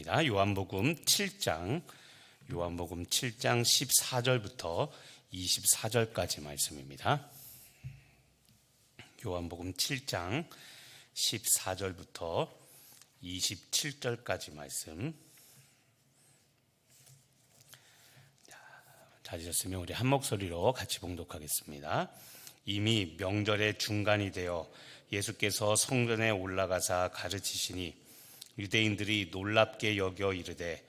말씀입니다. 요한복음 7장 14절부터 24절까지 말씀입니다. 요한복음 7장 14절부터 27절까지 말씀. 찾으셨으면 우리 한 목소리로 같이 봉독하겠습니다. 이미 명절의 중간이 되어 예수께서 성전에 올라가사 가르치시니 유대인들이 놀랍게 여겨 이르되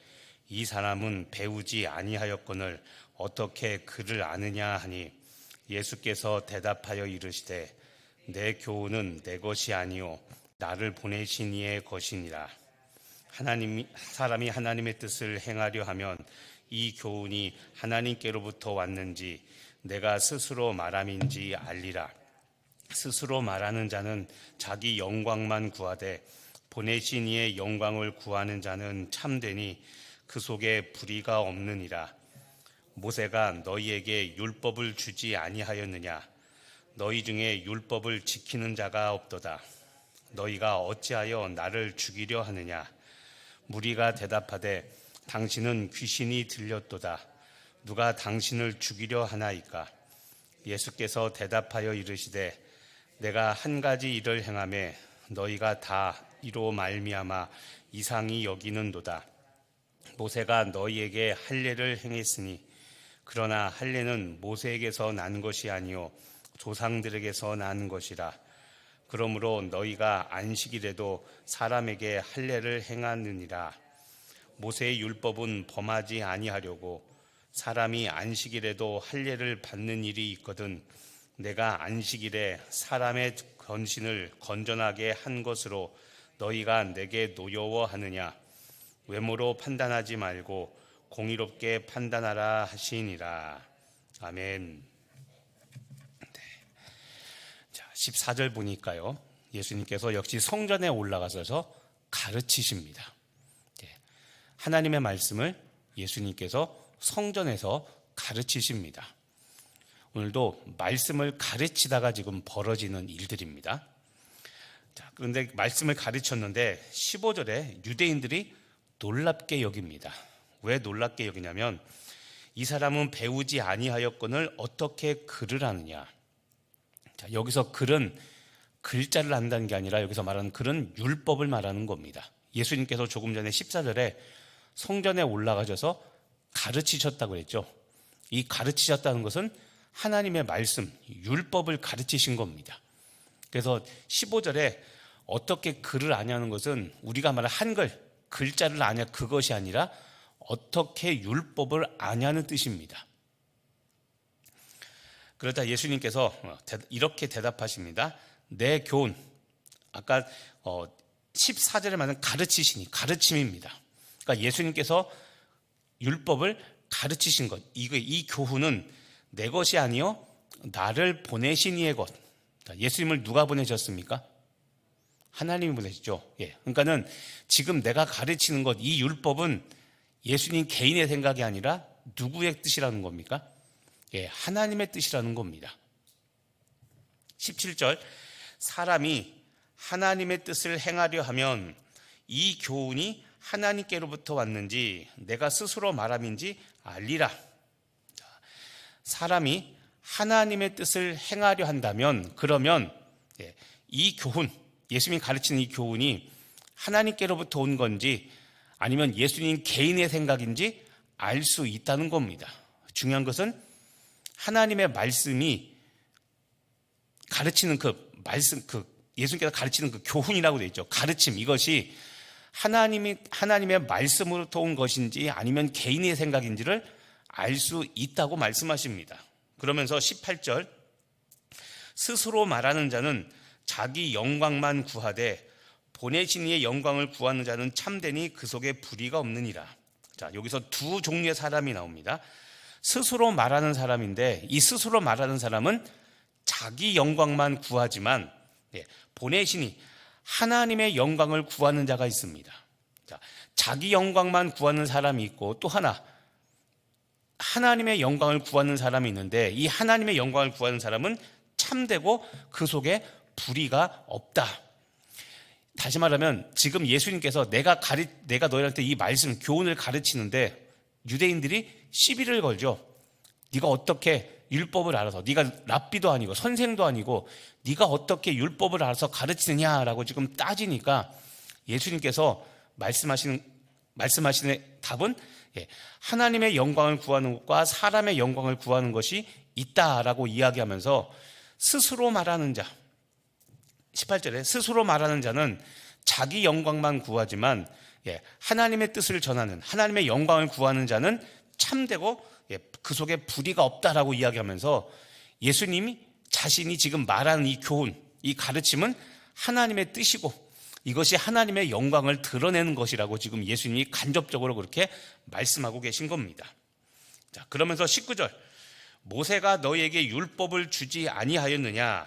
이 사람은 배우지 아니하였거늘 어떻게 그를 아느냐 하니 예수께서 대답하여 이르시되 내 교훈은 내 것이 아니요 나를 보내신 이의 것이니라. 사람이 하나님의 뜻을 행하려 하면 이 교훈이 하나님께로부터 왔는지 내가 스스로 말함인지 알리라. 스스로 말하는 자는 자기 영광만 구하되 보내신 이의 영광을 구하는 자는 참되니 그 속에 불의가 없느니라. 모세가 너희에게 율법을 주지 아니하였느냐? 너희 중에 율법을 지키는 자가 없도다. 너희가 어찌하여 나를 죽이려 하느냐? 무리가 대답하되 당신은 귀신이 들렸도다. 누가 당신을 죽이려 하나이까? 예수께서 대답하여 이르시되 내가 한 가지 일을 행하매 너희가 다 이로 말미암아 이상히 여기는도다. 모세가 너희에게 할례를 행했으니 그러나 할례는 모세에게서 난 것이 아니요 조상들에게서 난 것이라. 그러므로 너희가 안식일에도 사람에게 할례를 행하느니라. 모세의 율법은 범하지 아니하려고 사람이 안식일에도 할례를 받는 일이 있거든 내가 안식일에 사람의 건신을 건전하게 한 것으로 너희가 내게 노여워하느냐? 외모로 판단하지 말고 공의롭게 판단하라 하시니라. 아멘. 네. 자, 14절 보니까요. 예수님께서 역시 성전에 올라가셔서 가르치십니다. 네. 하나님의 말씀을 예수님께서 성전에서 가르치십니다. 오늘도 말씀을 가르치다가 지금 벌어지는 일들입니다. 자, 그런데 말씀을 가르쳤는데 15절에 유대인들이 놀랍게 여깁니다. 왜 놀랍게 여기냐면 이 사람은 배우지 아니하였거늘 어떻게 글을 아느냐. 자, 여기서 글은 글자를 안다는 게 아니라 여기서 말하는 글은 율법을 말하는 겁니다. 예수님께서 조금 전에 14절에 성전에 올라가셔서 가르치셨다고 그랬죠. 이 가르치셨다는 것은 하나님의 말씀, 율법을 가르치신 겁니다. 그래서 15절에 어떻게 글을 아냐는 것은 우리가 말하는 한글, 글자를 아냐 그것이 아니라 어떻게 율법을 아냐는 뜻입니다. 그러다 예수님께서 이렇게 대답하십니다. 내 교훈, 아까 14절에 말하는 가르치시니 가르침입니다. 그러니까 예수님께서 율법을 가르치신 것, 이 교훈은 내 것이 아니요 나를 보내신 이의 것. 예수님을 누가 보내셨습니까? 하나님이 보내셨죠. 예. 그러니까는 지금 내가 가르치는 것, 이 율법은 예수님 개인의 생각이 아니라 누구의 뜻이라는 겁니까? 예, 하나님의 뜻이라는 겁니다. 17절, 사람이 하나님의 뜻을 행하려 하면 이 교훈이 하나님께로부터 왔는지 내가 스스로 말함인지 알리라. 사람이 하나님의 뜻을 행하려 한다면 그러면 이 교훈, 예수님이 가르치는 이 교훈이 하나님께로부터 온 건지 아니면 예수님 개인의 생각인지 알 수 있다는 겁니다. 중요한 것은 하나님의 말씀이 가르치는 그 말씀, 예수님께서 가르치는 그 교훈이라고 되어 있죠. 가르침, 이것이 하나님의 말씀으로부터 온 것인지 아니면 개인의 생각인지를 알 수 있다고 말씀하십니다. 그러면서 18절, 스스로 말하는 자는 자기 영광만 구하되 보내신 이의 영광을 구하는 자는 참되니 그 속에 불의가 없느니라. 자, 여기서 두 종류의 사람이 나옵니다. 스스로 말하는 사람인데 이 스스로 말하는 사람은 자기 영광만 구하지만 보내시니 하나님의 영광을 구하는 자가 있습니다. 자, 자기 영광만 구하는 사람이 있고 또 하나 하나님의 영광을 구하는 사람이 있는데 이 하나님의 영광을 구하는 사람은 참되고 그 속에 불의가 없다. 다시 말하면 지금 예수님께서 내가 너희한테 이 말씀, 교훈을 가르치는데 유대인들이 시비를 걸죠. 네가 어떻게 율법을 알아서, 네가 랍비도 아니고 선생도 아니고 네가 어떻게 율법을 알아서 가르치느냐라고 지금 따지니까 예수님께서 말씀하시는 답은 하나님의 영광을 구하는 것과 사람의 영광을 구하는 것이 있다라고 이야기하면서 스스로 말하는 자, 18절에 스스로 말하는 자는 자기 영광만 구하지만 하나님의 뜻을 전하는, 하나님의 영광을 구하는 자는 참되고 그 속에 불의가 없다라고 이야기하면서 예수님이 자신이 지금 말하는 이 교훈, 이 가르침은 하나님의 뜻이고 이것이 하나님의 영광을 드러내는 것이라고 지금 예수님이 간접적으로 그렇게 말씀하고 계신 겁니다. 자, 그러면서 19절, 모세가 너희에게 율법을 주지 아니하였느냐?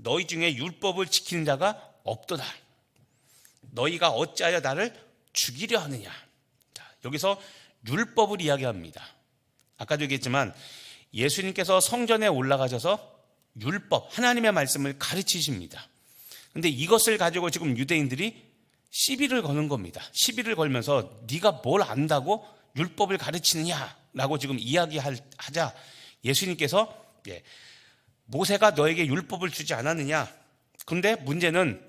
너희 중에 율법을 지키는 자가 없도다. 너희가 어찌하여 나를 죽이려 하느냐? 자, 여기서 율법을 이야기합니다. 아까도 얘기했지만 예수님께서 성전에 올라가셔서 율법, 하나님의 말씀을 가르치십니다. 근데 이것을 가지고 지금 유대인들이 시비를 거는 겁니다. 시비를 걸면서 네가 뭘 안다고 율법을 가르치느냐라고 지금 이야기하자 예수님께서 모세가 너에게 율법을 주지 않았느냐? 근데 문제는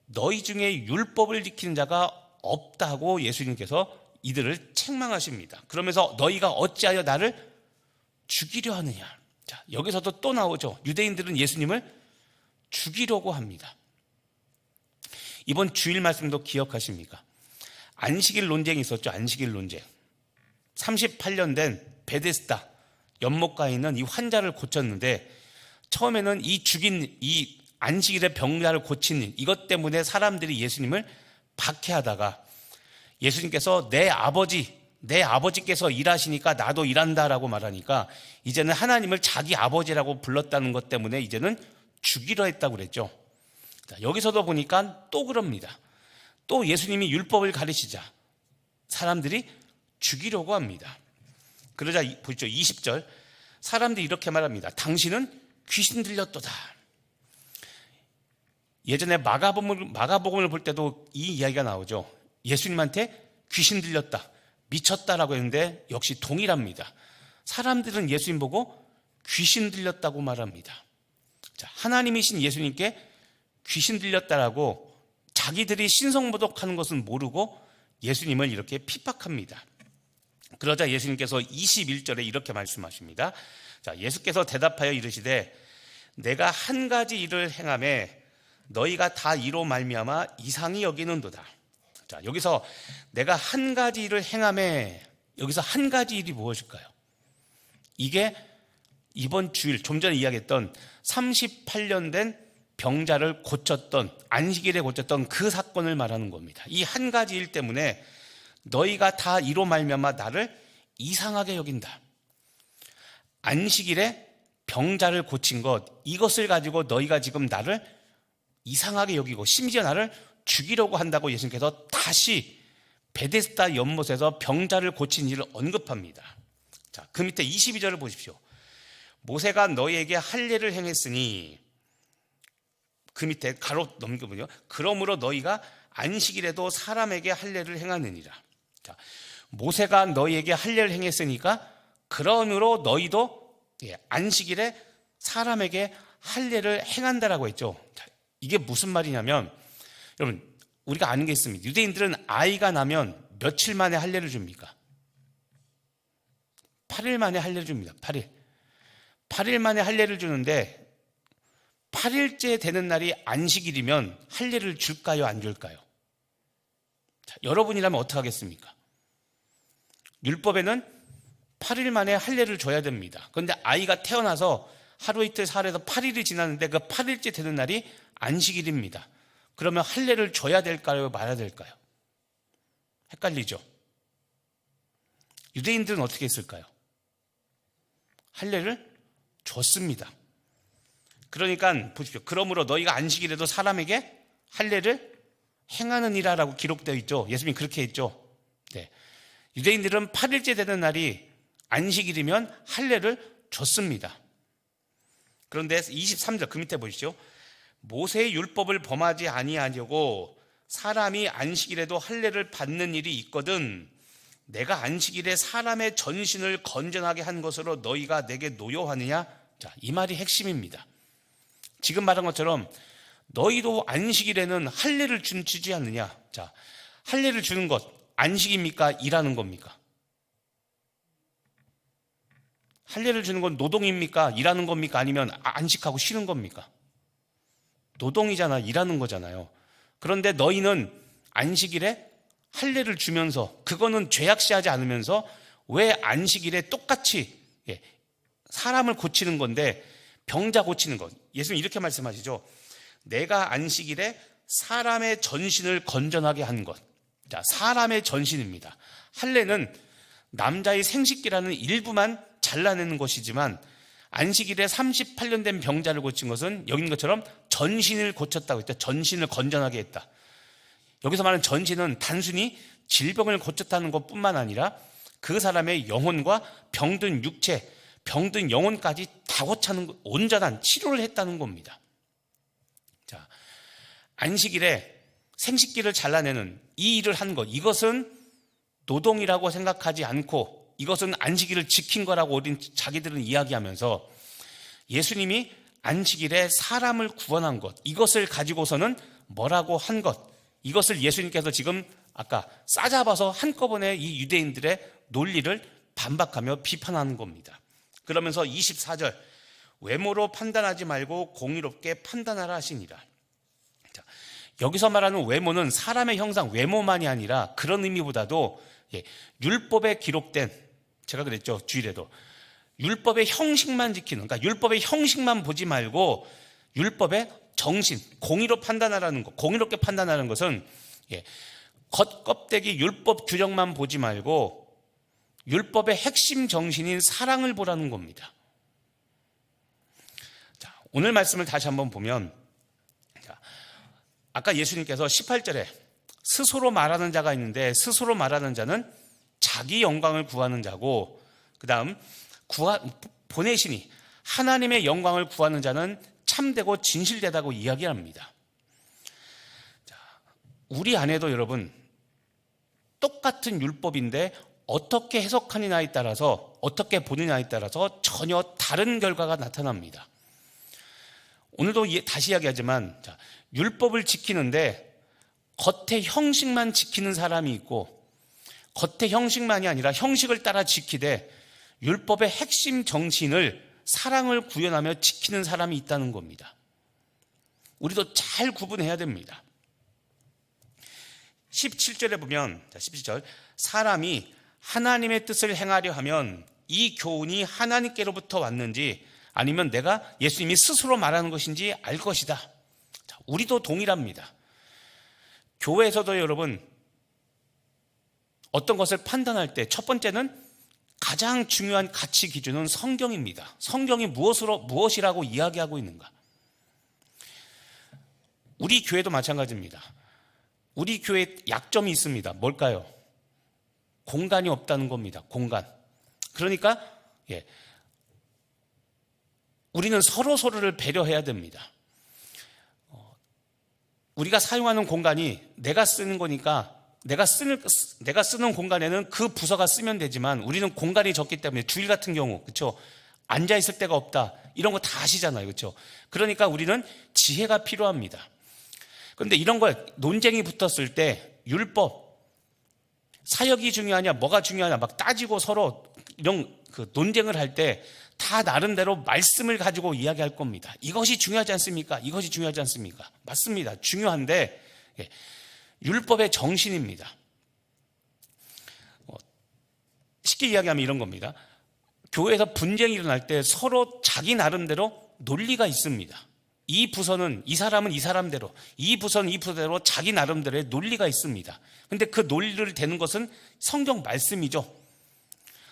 너희 중에 율법을 지키는 자가 없다고 예수님께서 이들을 책망하십니다. 그러면서 너희가 어찌하여 나를 죽이려 하느냐? 자, 여기서도 또 나오죠. 유대인들은 예수님을 죽이려고 합니다. 이번 주일 말씀도 기억하십니까? 안식일 논쟁이 있었죠. 안식일 논쟁. 38년 된 베데스다 연못가에 있는 이 환자를 고쳤는데 처음에는 이 안식일의 병자를 고친 이것 때문에 사람들이 예수님을 박해하다가 예수님께서 내 아버지께서 일하시니까 나도 일한다라고 말하니까 이제는 하나님을 자기 아버지라고 불렀다는 것 때문에 이제는 죽이려 했다고 그랬죠. 여기서도 보니까 또 그럽니다. 또 예수님이 율법을 가르치자 사람들이 죽이려고 합니다. 그러자 보시죠. 20절 사람들이 이렇게 말합니다. 당신은 귀신 들렸도다. 예전에 마가복음을 볼 때도 이 이야기가 나오죠. 예수님한테 귀신 들렸다, 미쳤다라고 했는데 역시 동일합니다. 사람들은 예수님 보고 귀신 들렸다고 말합니다. 자, 하나님이신 예수님께 귀신 들렸다라고 자기들이 신성모독하는 것은 모르고 예수님을 이렇게 핍박합니다. 그러자 예수님께서 21절에 이렇게 말씀하십니다. 자, 예수께서 대답하여 이르시되 내가 한 가지 일을 행하매 너희가 다 이로 말미암아 이상히 여기는도다. 자, 여기서 내가 한 가지 일을 행하매, 여기서 한 가지 일이 무엇일까요? 이게 이번 주일 좀 전에 이야기했던 38년 된 병자를 고쳤던, 안식일에 고쳤던 그 사건을 말하는 겁니다. 이 한 가지 일 때문에 너희가 다 이로 말미암아 나를 이상하게 여긴다. 안식일에 병자를 고친 것, 이것을 가지고 너희가 지금 나를 이상하게 여기고 심지어 나를 죽이려고 한다고 예수님께서 다시 베데스다 연못에서 병자를 고친 일을 언급합니다. 자, 그 밑에 22절을 보십시오. 모세가 너희에게 할례를 행했으니, 그 밑에 가로 넘겨보면 그러므로 너희가 안식일에도 사람에게 할례를 행하느니라. 자, 모세가 너희에게 할례를 행했으니까 그러므로 너희도 안식일에 사람에게 할례를 행한다라고 했죠. 자, 이게 무슨 말이냐면 여러분 우리가 아는 게 있습니다. 유대인들은 아이가 나면 며칠 만에 할례를 줍니까? 8일 만에 할례를 줍니다. 8일 만에 할례를 주는데 8일째 되는 날이 안식일이면 할례를 줄까요? 안 줄까요? 자, 여러분이라면 어떻게 하겠습니까? 율법에는 8일 만에 할례를 줘야 됩니다. 그런데 아이가 태어나서 하루 이틀 사흘에서 8일이 지났는데 그 8일째 되는 날이 안식일입니다. 그러면 할례를 줘야 될까요? 말아야 될까요? 헷갈리죠? 유대인들은 어떻게 했을까요? 할례를 줬습니다. 그러니까 보십시오. 그러므로 너희가 안식일에도 사람에게 할례를 행하느니라라고 기록되어 있죠. 예수님이 그렇게 했죠. 네. 유대인들은 8일째 되는 날이 안식일이면 할례를 줬습니다. 그런데 23절 그 밑에 보시죠. 모세의 율법을 범하지 아니하려고 사람이 안식일에도 할례를 받는 일이 있거든 내가 안식일에 사람의 전신을 건전하게 한 것으로 너희가 내게 노여하느냐? 자, 이 말이 핵심입니다. 지금 말한 것처럼 너희도 안식일에는 할례를 주지 않느냐? 자, 할례를 주는 것 안식입니까? 일하는 겁니까? 할례를 주는 건 노동입니까? 일하는 겁니까? 아니면 안식하고 쉬는 겁니까? 노동이잖아, 일하는 거잖아요. 그런데 너희는 안식일에 할례를 주면서 그거는 죄악시하지 않으면서 왜 안식일에 똑같이 사람을 고치는 건데 병자 고치는 것. 예수님 이렇게 말씀하시죠. 내가 안식일에 사람의 전신을 건전하게 한 것. 자, 사람의 전신입니다. 할례는 남자의 생식기라는 일부만 잘라내는 것이지만 안식일에 38년 된 병자를 고친 것은 여기 있는 것처럼 전신을 고쳤다고 했다. 전신을 건전하게 했다. 여기서 말하는 전신은 단순히 질병을 고쳤다는 것뿐만 아니라 그 사람의 영혼과 병든 육체, 병든 영혼까지 다 고치는 온전한 치료를 했다는 겁니다. 자, 안식일에 생식기를 잘라내는 이 일을 한 것, 이것은 노동이라고 생각하지 않고 이것은 안식일을 지킨 거라고 우린 자기들은 이야기하면서 예수님이 안식일에 사람을 구원한 것, 이것을 가지고서는 뭐라고 한 것, 이것을 예수님께서 지금 아까 싸잡아서 한꺼번에 이 유대인들의 논리를 반박하며 비판하는 겁니다. 그러면서 24절 외모로 판단하지 말고 공의롭게 판단하라 하시니라. 자, 여기서 말하는 외모는 사람의 형상, 외모만이 아니라 그런 의미보다도 율법에 기록된, 제가 그랬죠 주일에도 율법의 형식만 지키는, 그러니까 율법의 형식만 보지 말고 율법의 정신, 공의로 판단하라는 것. 공의롭게 판단하는 것은 겉껍데기 율법 규정만 보지 말고 율법의 핵심 정신인 사랑을 보라는 겁니다. 자, 오늘 말씀을 다시 한번 보면, 자, 아까 예수님께서 18절에 스스로 말하는 자가 있는데 스스로 말하는 자는 자기 영광을 구하는 자고, 그 다음 보내시니 하나님의 영광을 구하는 자는 참되고 진실되다고 이야기합니다. 자, 우리 안에도 여러분 똑같은 율법인데 어떻게 해석하느냐에 따라서, 어떻게 보느냐에 따라서 전혀 다른 결과가 나타납니다. 오늘도 다시 이야기하지만, 자, 율법을 지키는데 겉의 형식만 지키는 사람이 있고, 겉의 형식만이 아니라 형식을 따라 지키되 율법의 핵심 정신을, 사랑을 구현하며 지키는 사람이 있다는 겁니다. 우리도 잘 구분해야 됩니다. 17절에 보면, 자, 17절 사람이 하나님의 뜻을 행하려 하면 이 교훈이 하나님께로부터 왔는지 아니면 내가 예수님이 스스로 말하는 것인지 알 것이다. 자, 우리도 동일합니다. 교회에서도 여러분 어떤 것을 판단할 때 첫 번째는 가장 중요한 가치 기준은 성경입니다. 성경이 무엇이라고 이야기하고 있는가? 우리 교회도 마찬가지입니다. 우리 교회에 약점이 있습니다. 뭘까요? 공간이 없다는 겁니다. 공간. 그러니까 우리는 서로를 배려해야 됩니다. 우리가 사용하는 공간이 내가 쓰는 거니까 내가 쓰는 공간에는 그 부서가 쓰면 되지만 우리는 공간이 적기 때문에, 주일 같은 경우 그렇죠? 앉아 있을 데가 없다, 이런 거 다 아시잖아요, 그렇죠? 그러니까 우리는 지혜가 필요합니다. 그런데 이런 걸 논쟁이 붙었을 때 율법, 사역이 중요하냐 뭐가 중요하냐 막 따지고 서로 이런 그 논쟁을 할 때 다 나름대로 말씀을 가지고 이야기할 겁니다. 이것이 중요하지 않습니까? 이것이 중요하지 않습니까? 맞습니다. 중요한데 율법의 정신입니다. 쉽게 이야기하면 이런 겁니다. 교회에서 분쟁이 일어날 때 서로 자기 나름대로 논리가 있습니다. 이 부서는 이 사람은 이 사람대로, 이 부서는 이 부서대로 자기 나름대로의 논리가 있습니다. 그런데 그 논리를 대는 것은 성경 말씀이죠.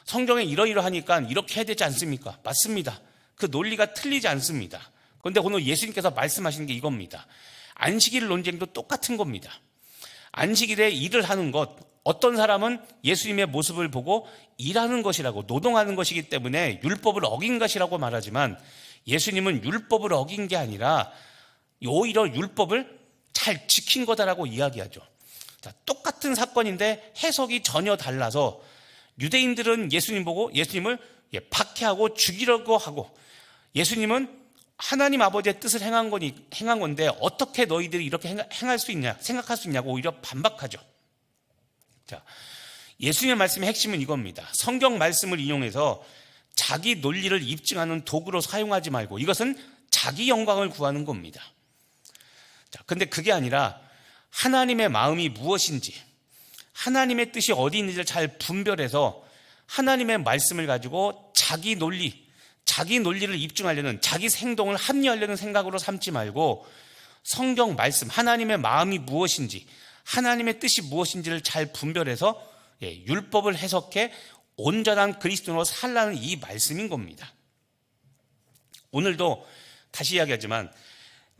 성경에 이러이러하니까 이렇게 해야 되지 않습니까? 맞습니다. 그 논리가 틀리지 않습니다. 그런데 오늘 예수님께서 말씀하시는 게 이겁니다. 안식일 논쟁도 똑같은 겁니다. 안식일에 일을 하는 것, 어떤 사람은 예수님의 모습을 보고 일하는 것이라고, 노동하는 것이기 때문에 율법을 어긴 것이라고 말하지만 예수님은 율법을 어긴 게 아니라 오히려 율법을 잘 잘 지킨 거다라고 이야기하죠. 자, 똑같은 사건인데 해석이 전혀 달라서 유대인들은 예수님 보고 예수님을 박해하고 죽이려고 하고, 예수님은 하나님 아버지의 뜻을 행한 건데 어떻게 너희들이 이렇게 행할 수 있냐, 생각할 수 있냐고 오히려 반박하죠. 자, 예수님의 말씀의 핵심은 이겁니다. 성경 말씀을 인용해서 자기 논리를 입증하는 도구로 사용하지 말고 이것은 자기 영광을 구하는 겁니다. 자, 근데 그게 아니라 하나님의 마음이 무엇인지, 하나님의 뜻이 어디 있는지를 잘 분별해서 하나님의 말씀을 가지고 자기 논리를 입증하려는, 자기 행동을 합리화하려는 생각으로 삼지 말고 성경 말씀, 하나님의 마음이 무엇인지, 하나님의 뜻이 무엇인지를 잘 분별해서 율법을 해석해 온전한 그리스도인으로 살라는 이 말씀인 겁니다. 오늘도 다시 이야기하지만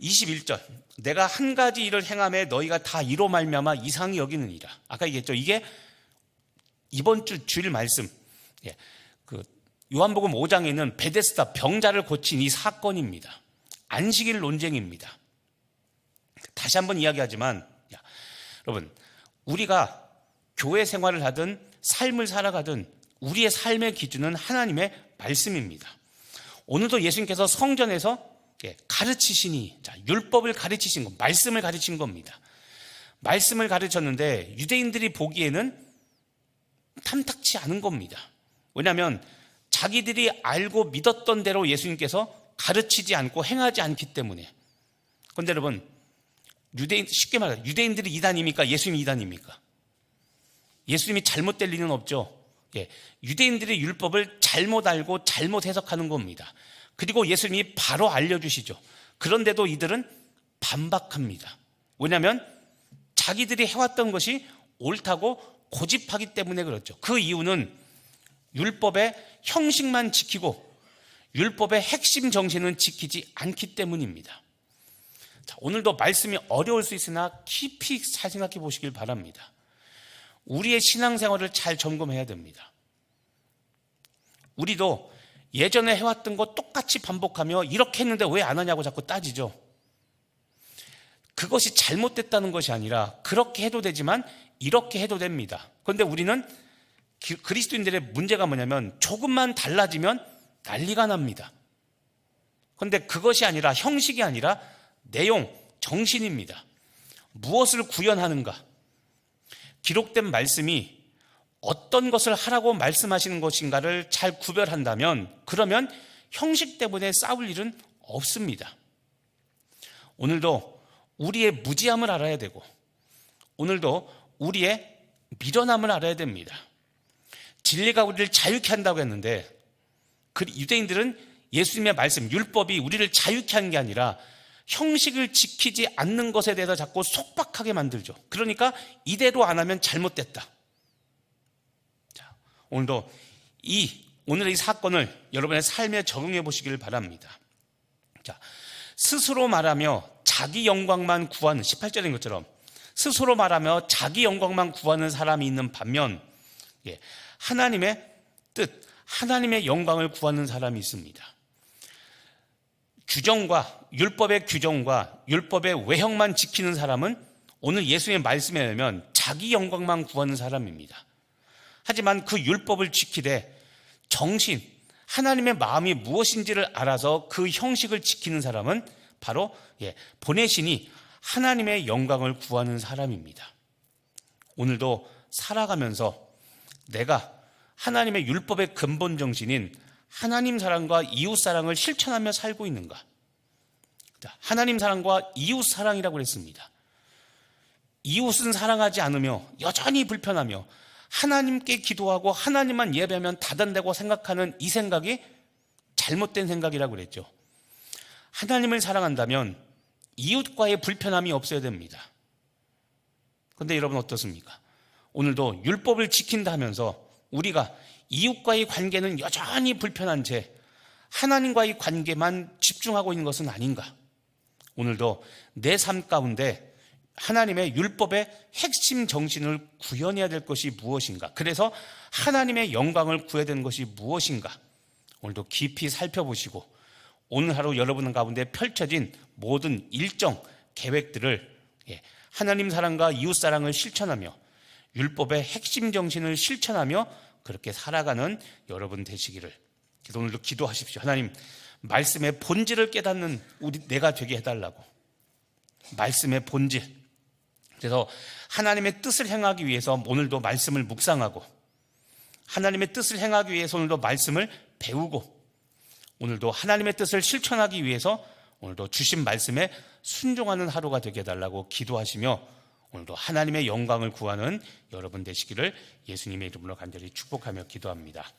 21절, 내가 한 가지 일을 행하매 너희가 다 이로 말미암아 이상히 여기느니라. 아까 얘기했죠. 이게 이번 주일 말씀, 요한복음 5장에는 베데스다 병자를 고친 이 사건입니다. 안식일 논쟁입니다. 다시 한번 이야기하지만 여러분, 우리가 교회 생활을 하든 삶을 살아가든 우리의 삶의 기준은 하나님의 말씀입니다. 오늘도 예수님께서 성전에서 가르치시니, 율법을 가르치신 것, 말씀을 가르친 겁니다. 말씀을 가르쳤는데 유대인들이 보기에는 탐탁치 않은 겁니다. 왜냐하면 자기들이 알고 믿었던 대로 예수님께서 가르치지 않고 행하지 않기 때문에. 그런데 여러분, 쉽게 말해서 유대인들이 이단입니까? 예수님이 이단입니까? 예수님이 잘못될 리는 없죠. 유대인들의 율법을 잘못 알고 잘못 해석하는 겁니다. 그리고 예수님이 바로 알려주시죠. 그런데도 이들은 반박합니다. 왜냐하면 자기들이 해왔던 것이 옳다고 고집하기 때문에 그렇죠. 그 이유는 율법의 형식만 지키고 율법의 핵심 정신은 지키지 않기 때문입니다. 자, 오늘도 말씀이 어려울 수 있으나 깊이 잘 생각해 보시길 바랍니다. 우리의 신앙생활을 잘 점검해야 됩니다. 우리도 예전에 해왔던 거 똑같이 반복하며 이렇게 했는데 왜 안 하냐고 자꾸 따지죠. 그것이 잘못됐다는 것이 아니라 그렇게 해도 되지만 이렇게 해도 됩니다. 그런데 우리는 그리스도인들의 문제가 뭐냐면 조금만 달라지면 난리가 납니다. 그런데 그것이 아니라, 형식이 아니라 내용, 정신입니다. 무엇을 구현하는가? 기록된 말씀이 어떤 것을 하라고 말씀하시는 것인가를 잘 구별한다면, 그러면 형식 때문에 싸울 일은 없습니다. 오늘도 우리의 무지함을 알아야 되고, 오늘도 우리의 미련함을 알아야 됩니다. 진리가 우리를 자유케 한다고 했는데, 유대인들은 예수님의 말씀, 율법이 우리를 자유케 하는 게 아니라 형식을 지키지 않는 것에 대해서 자꾸 속박하게 만들죠. 그러니까 이대로 안 하면 잘못됐다. 자, 오늘도 오늘의 이 사건을 여러분의 삶에 적용해 보시길 바랍니다. 자, 스스로 말하며 자기 영광만 구하는, 18절인 것처럼 스스로 말하며 자기 영광만 구하는 사람이 있는 반면 하나님의 뜻, 하나님의 영광을 구하는 사람이 있습니다. 율법의 규정과 율법의 외형만 지키는 사람은 오늘 예수의 말씀에 의하면 자기 영광만 구하는 사람입니다. 하지만 그 율법을 지키되 정신, 하나님의 마음이 무엇인지를 알아서 그 형식을 지키는 사람은 바로 보내시니 하나님의 영광을 구하는 사람입니다. 오늘도 살아가면서 내가 하나님의 율법의 근본 정신인 하나님 사랑과 이웃 사랑을 실천하며 살고 있는가? 하나님 사랑과 이웃 사랑이라고 그랬습니다. 이웃은 사랑하지 않으며 여전히 불편하며 하나님께 기도하고 하나님만 예배하면 다단되고 생각하는 이 생각이 잘못된 생각이라고 그랬죠. 하나님을 사랑한다면 이웃과의 불편함이 없어야 됩니다. 그런데 여러분 어떻습니까? 오늘도 율법을 지킨다 하면서 우리가 이웃과의 관계는 여전히 불편한 채 하나님과의 관계만 집중하고 있는 것은 아닌가? 오늘도 내 삶 가운데 하나님의 율법의 핵심 정신을 구현해야 될 것이 무엇인가? 그래서 하나님의 영광을 구해야 되는 것이 무엇인가? 오늘도 깊이 살펴보시고 오늘 하루 여러분 가운데 펼쳐진 모든 일정, 계획들을 하나님 사랑과 이웃 사랑을 실천하며 율법의 핵심 정신을 실천하며 그렇게 살아가는 여러분 되시기를 오늘도 기도하십시오. 하나님, 말씀의 본질을 깨닫는 내가 되게 해달라고. 말씀의 본질. 그래서 하나님의 뜻을 행하기 위해서 오늘도 말씀을 묵상하고, 하나님의 뜻을 행하기 위해서 오늘도 말씀을 배우고, 오늘도 하나님의 뜻을 실천하기 위해서 오늘도 주신 말씀에 순종하는 하루가 되게 해달라고 기도하시며 오늘도 하나님의 영광을 구하는 여러분 되시기를 예수님의 이름으로 간절히 축복하며 기도합니다.